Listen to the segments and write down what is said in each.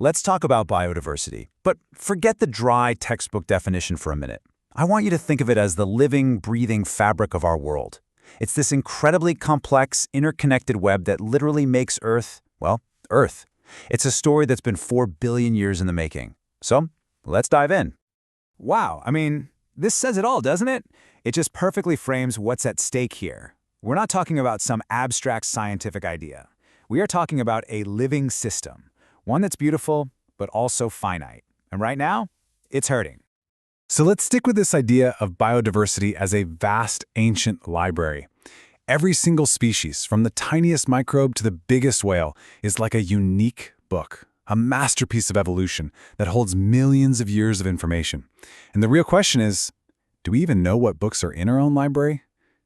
Let's talk about biodiversity, but forget the dry textbook definition for a minute. I want you to think of it as the living, breathing fabric of our world. It's this incredibly complex, interconnected web that literally makes Earth, well, Earth. It's a story that's been 4 billion years in the making. So, let's dive in. Wow, this says it all, doesn't it? It just perfectly frames what's at stake here. We're not talking about some abstract scientific idea. We are talking about a living system, one that's beautiful, but also finite. And right now, it's hurting. So let's stick with this idea of biodiversity as a vast, ancient library. Every single species, from the tiniest microbe to the biggest whale, is like a unique book, a masterpiece of evolution that holds millions of years of information. And the real question is, do we even know what books are in our own library?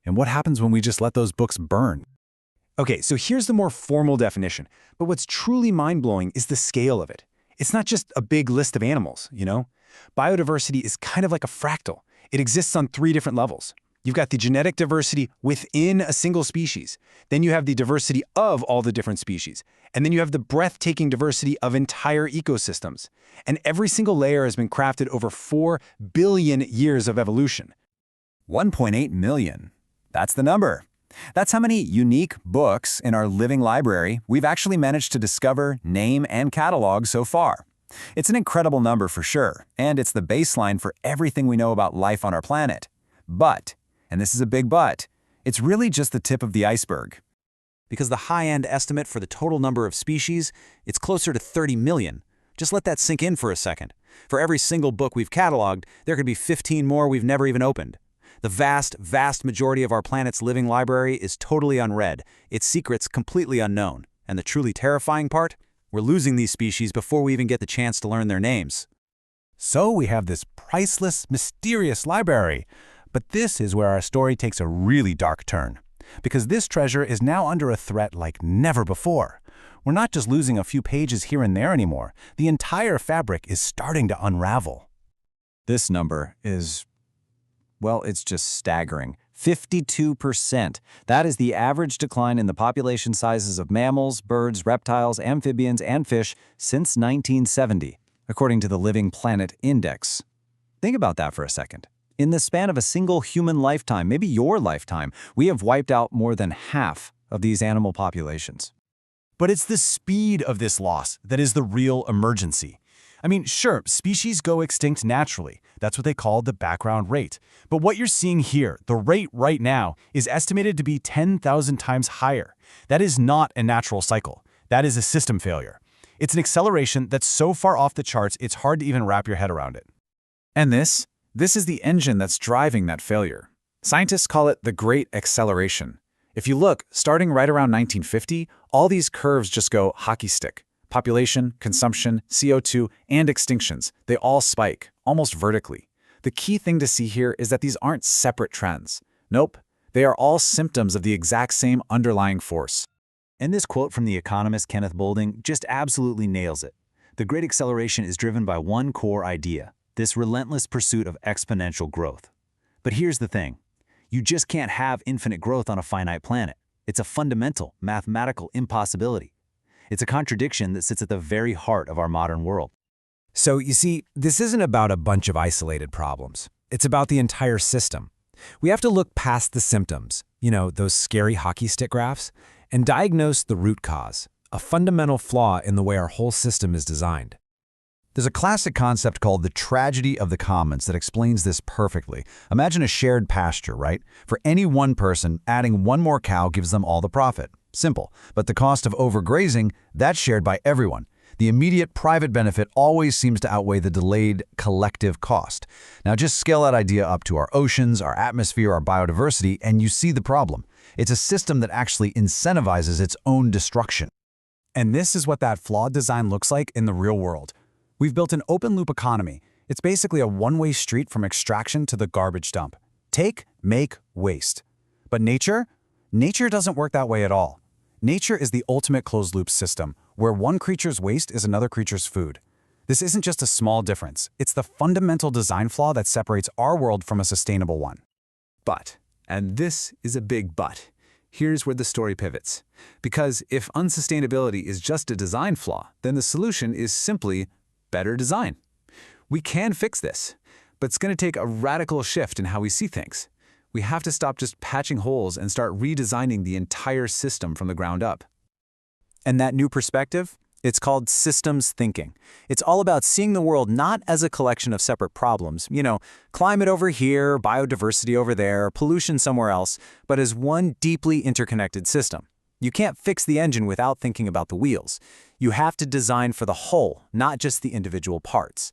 And what happens when we just let those books burn? Okay, so here's the more formal definition. But what's truly mind-blowing is the scale of it. It's not just a big list of animals, Biodiversity is kind of like a fractal. It exists on 3 different levels. You've got the genetic diversity within a single species. Then you have the diversity of all the different species. And then you have the breathtaking diversity of entire ecosystems. And every single layer has been crafted over 4 billion years of evolution. 1.8 million. That's the number. That's how many unique books in our living library we've actually managed to discover, name, and catalog so far. It's an incredible number for sure, and it's the baseline for everything we know about life on our planet. But, and this is a big but, it's really just the tip of the iceberg. Because the high-end estimate for the total number of species, it's closer to 30 million. Just let that sink in for a second. For every single book we've cataloged, there could be 15 more we've never even opened. The vast, vast majority of our planet's living library is totally unread, its secrets completely unknown. And the truly terrifying part? We're losing these species before we even get the chance to learn their names. So we have this priceless, mysterious library. But this is where our story takes a really dark turn. Because this treasure is now under a threat like never before. We're not just losing a few pages here and there anymore. The entire fabric is starting to unravel. This number is, well, it's just staggering. 52%. That is the average decline in the population sizes of mammals, birds, reptiles, amphibians, and fish since 1970, according to the Living Planet Index. Think about that for a second. In the span of a single human lifetime, maybe your lifetime, we have wiped out more than half of these animal populations. But it's the speed of this loss that is the real emergency. Sure, species go extinct naturally. That's what they call the background rate. But what you're seeing here, the rate right now, is estimated to be 10,000 times higher. That is not a natural cycle. That is a system failure. It's an acceleration that's so far off the charts, it's hard to even wrap your head around it. And this is the engine that's driving that failure. Scientists call it the Great Acceleration. If you look, starting right around 1950, all these curves just go hockey stick. Population, consumption, CO2, and extinctions, they all spike, almost vertically. The key thing to see here is that these aren't separate trends. Nope, they are all symptoms of the exact same underlying force. And this quote from the economist Kenneth Boulding just absolutely nails it. The Great Acceleration is driven by one core idea, this relentless pursuit of exponential growth. But here's the thing. You just can't have infinite growth on a finite planet. It's a fundamental, mathematical impossibility. It's a contradiction that sits at the very heart of our modern world. So, you see, this isn't about a bunch of isolated problems. It's about the entire system. We have to look past the symptoms, those scary hockey stick graphs, and diagnose the root cause, a fundamental flaw in the way our whole system is designed. There's a classic concept called the tragedy of the commons that explains this perfectly. Imagine a shared pasture, right? For any one person, adding one more cow gives them all the profit. Simple. But the cost of overgrazing, that's shared by everyone. The immediate private benefit always seems to outweigh the delayed collective cost. Now just scale that idea up to our oceans, our atmosphere, our biodiversity, and you see the problem. It's a system that actually incentivizes its own destruction. And this is what that flawed design looks like in the real world. We've built an open-loop economy. It's basically a one-way street from extraction to the garbage dump. Take, make, waste. But nature doesn't work that way at all. Nature is the ultimate closed-loop system, where one creature's waste is another creature's food. This isn't just a small difference. It's the fundamental design flaw that separates our world from a sustainable one. But, and this is a big but, Here's where the story pivots. Because if unsustainability is just a design flaw, then the solution is simply better design. We can fix this, but it's going to take a radical shift in how we see things. We have to stop just patching holes and start redesigning the entire system from the ground up. And that new perspective? It's called systems thinking. It's all about seeing the world not as a collection of separate problems, climate over here, biodiversity over there, pollution somewhere else, but as one deeply interconnected system. You can't fix the engine without thinking about the wheels. You have to design for the whole, not just the individual parts.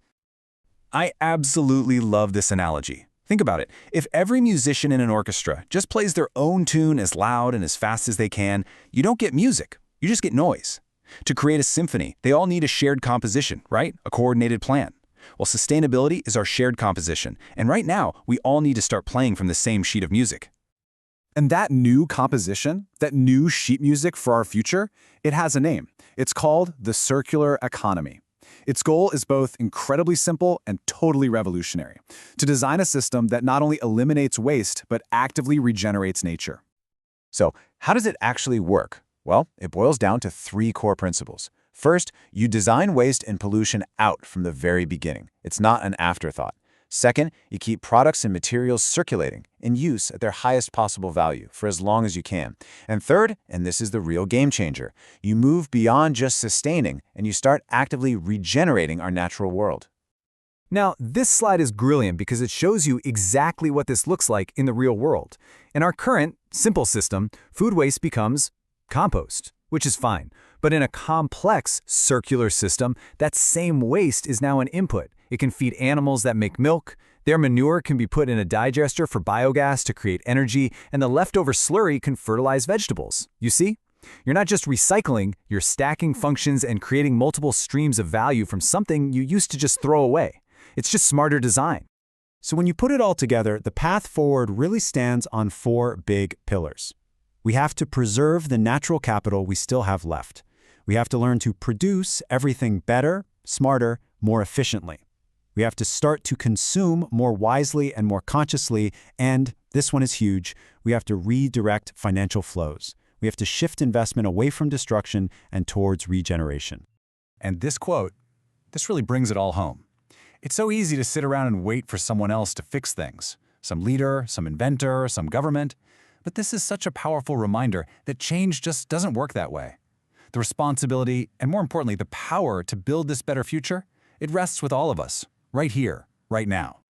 I absolutely love this analogy. Think about it. If every musician in an orchestra just plays their own tune as loud and as fast as they can, you don't get music. You just get noise. To create a symphony, they all need a shared composition, right? A coordinated plan. Well, sustainability is our shared composition, and right now, we all need to start playing from the same sheet of music. And that new composition, that new sheet music for our future, it has a name. It's called the circular economy. Its goal is both incredibly simple and totally revolutionary: to design a system that not only eliminates waste, but actively regenerates nature. So, how does it actually work? Well, it boils down to 3 core principles. First, you design waste and pollution out from the very beginning. It's not an afterthought. Second, you keep products and materials circulating, in use at their highest possible value for as long as you can. And third, and this is the real game changer, you move beyond just sustaining and you start actively regenerating our natural world. Now, this slide is brilliant because it shows you exactly what this looks like in the real world. In our current, simple system, food waste becomes compost, which is fine. But in a complex circular system, that same waste is now an input. It can feed animals that make milk, their manure can be put in a digester for biogas to create energy, and the leftover slurry can fertilize vegetables. You see? You're not just recycling, you're stacking functions and creating multiple streams of value from something you used to just throw away. It's just smarter design. So when you put it all together, the path forward really stands on 4 big pillars. We have to preserve the natural capital we still have left. We have to learn to produce everything better, smarter, more efficiently. We have to start to consume more wisely and more consciously, and this one is huge, we have to redirect financial flows. We have to shift investment away from destruction and towards regeneration. And this quote, this really brings it all home. It's so easy to sit around and wait for someone else to fix things. Some leader, some inventor, some government. But this is such a powerful reminder that change just doesn't work that way. The responsibility, and more importantly, the power to build this better future, it rests with all of us, right here, right now.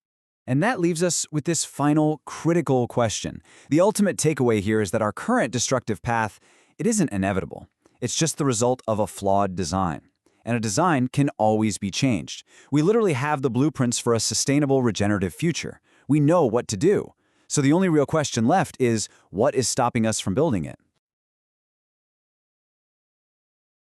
And that leaves us with this final critical question. The ultimate takeaway here is that our current destructive path, it isn't inevitable. It's just the result of a flawed design. And a design can always be changed. We literally have the blueprints for a sustainable, regenerative future. We know what to do. So the only real question left is, what is stopping us from building it?